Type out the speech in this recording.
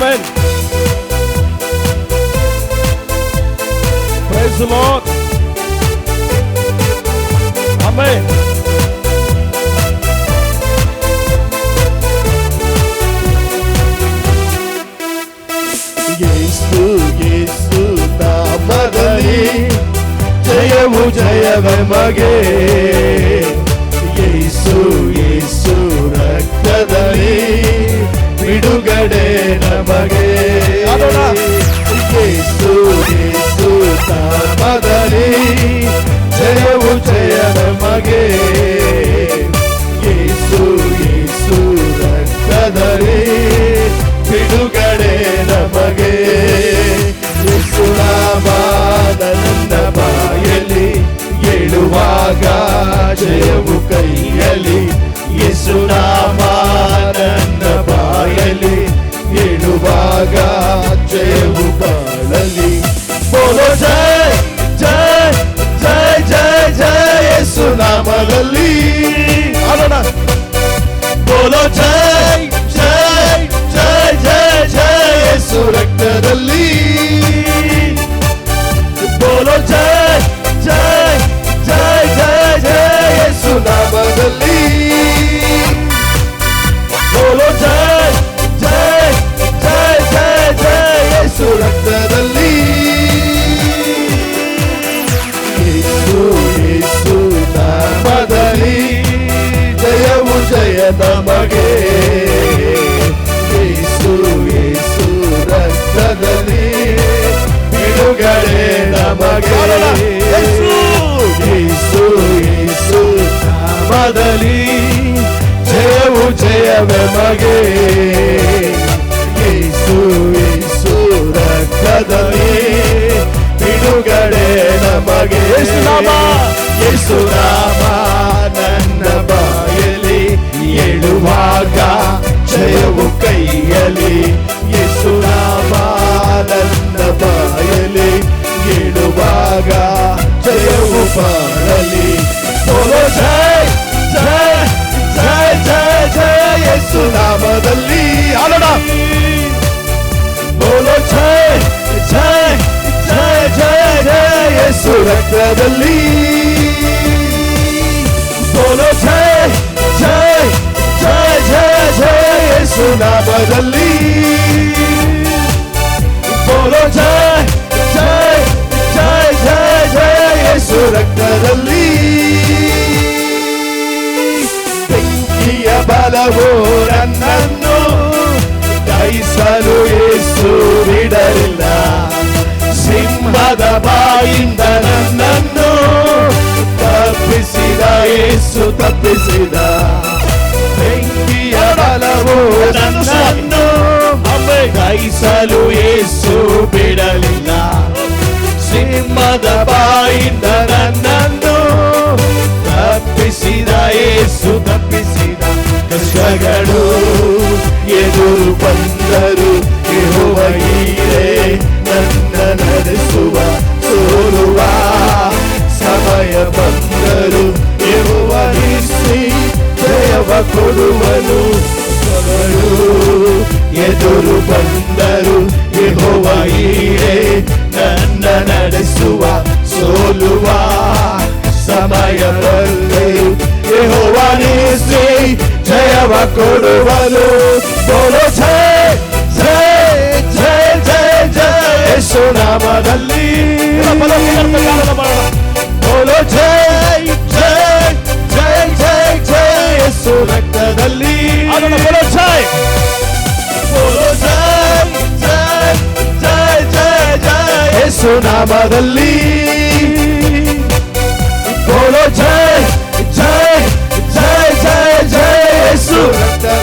Amen. Praise the lord. Amen. ಯೇಸು ಯೇಸು ನಾಮದಲ್ಲಿ ಜಯವು ಜಯವೇ ಮಗೆ. ಯೇಸು ಯೇಸು ರಕ್ತದಲ್ಲಿ ಬಿಡುಗಡೆ ನಮಗೆ. ಯೇಸು ಯೇಸು ನಾಮದಲ್ಲಿ ಜಯವು ಜಯವೇ ಮಗೆ. ಯೇಸು ಯೇಸು ರಕ್ತದಲ್ಲಿ ಬಿಡುಗಡೆ ನಮಗೆ. ಯೇಸು ನಾಮ ನನ್ನ ಬಾಯಲ್ಲಿ ಹೇಳುವಾಗ ಜಯವು ಕೈಯಲ್ಲಿ. ಯೇಸು ನಾಮ ನನ್ನ ಬಾಯಲ್ಲಿ ಹೇಳುವಾಗ ಜಯವು ಬಾಳಲಿ. ಬೋಲೋ ಜಯ ಜಯ ಜಯ ಜಯ ಜಯ ಯೇಸು ನಾಮದಲ್ಲಿ. ಅಲ್ಲೋಣ ಬೋಲೋ ಜಯ ಜಯ ಜಯ ಜಯ ಜಯ ಯೇಸು ರಕ್ತದಲ್ಲಿ. ಬೋಲೋ ಜಯ ಜಯ ಜಯ ಜಯ ಜಯ ಯೇಸು ನಾಮದಲ್ಲಿ. ಬೋಲೋ ಜಯ ಜಯ ಜಯ ಜಯ ಜಯ ಯೇಸು ರಕ್ತದಲ್ಲಿ. ಯೇಸು ಯೇಸು ನಾಮದಲ್ಲಿ ಜಯವು ಜಯ ನಮಗೆ. ಯೇಸು ಯೇಸು ರಕ್ತದಲ್ಲಿ ಬಿಡುಗಡೆ ನಮಗೆ. ಯೇಸು ಯೇಸು ನಾಮದಲ್ಲಿ ಜಯವು ಜಯವೇ ಮಗೆ. ಯೇಸು ಯೇಸು ರಕ್ತದಲ್ಲಿ ಬಿಡುಗಡೆ ನಮಗೆ. ಯೇಸು ನಾಮ ಯೇಸು ನಾಮ ನನ್ನ ಬಾಯಲ್ಲಿ ಹೇಳುವಾಗ ಜಯವು ಕೈಯಲ್ಲಿ. ಯೇಸು ನಾಮ ನನ್ನ ಬಾಯಲ್ಲಿ ಹೇಳುವಾಗ ಜಯವು ಬಾಳಲಿ. ಬೋಲೋ ಜಯ ಜಯ ಜಯ ಜಯ ಜಯ ಯೇಸು ನಾಮದಲ್ಲಿ. ಅಲ್ಲೋಣ ಬೋಲೋ ಜಯ ಜಯ ಜಯ ಜಯ ಜಯ ಯೇಸು ರಕ್ತದಲ್ಲಿ. ಬೋಲೋ ಜಯ ಜಯ ಜಯ ಜಯ ಜಯ ಯೇಸು ನಾಮದಲ್ಲಿ. ಬೋಲೋ ಜಯ ಜಯ ಜಯ ಜಯ ಜಯ ಯೇಸು ರಕ್ತದಲ್ಲಿ. ಬೆಂಕಿಯ ಬಲವು ನನ್ನನ್ನು ದಹಿಸಲು ಯೇಸು ಬಿಡಲಿಲ್ಲ. ಸಿಂಹದ ಬಾಯಿಂದ ನನ್ನನ್ನು ತಪ್ಪಿಸಿದ ಯೇಸು ತಪ್ಪಿಸಿದ. ಬೆಂಕಿಯ ಬಲವು ನನ್ನನ್ನು ದಹಿಸಲು ಯೇಸು ಬಿಡಲಿಲ್ಲ. ಸಿಂಹದ ಬಾಯಿಂದ ನನ್ನನ್ನು ತಪ್ಪಿಸಿದ ಯೇಸು ತಪ್ಪಿಸಿದ. ಕಷ್ಟಗಳು ಎದುರು ಬಂದರು ಯೆಹೋವ ಹೀರೆ ನನ್ನ ನಡೆಸುವ. ಸೋಲುವ ಸಮಯ ಬಂದರು ಯೆಹೋವ ನಿಲ್ಲಿಸಿ ಜಯವ ಕೊಡುವನು. ಎದುರು ಬಂದರು ಯೆಹೋವ ಹೀರೆ ನನ್ನ ನಡೆಸುವ. ಸೋಲುವ ಸಮಯ ಬಂದರು ಯೆಹೋವ ನಿಲ್ಲಿಸಿ ಜಯವ ಕೊಡುವನು. ಬೋಲೋ ಜಯ ಜಯ ಜಯ ಜಯ ಜಯ ಯೇಸು ನಾಮದಲ್ಲಿ. ಬೋಲೋ ಜಯ ಜಯ ಜಯ ಜಯ ಜಯ ಯೇಸು ರಕ್ತದಲ್ಲಿ. ಬೋಲೋ ಜಯ ಬೋಲೋ ಜಯ ಜಯ ಜಯ ಜಯ ಜಯ ಯೇಸು ನಾಮದಲ್ಲಿ. ಬೋಲೋ ಜಯ ಜಯ ಜಯ ಜಯ ಜಯ ಯೇಸು ರಕ್ತದಲ್ಲಿ.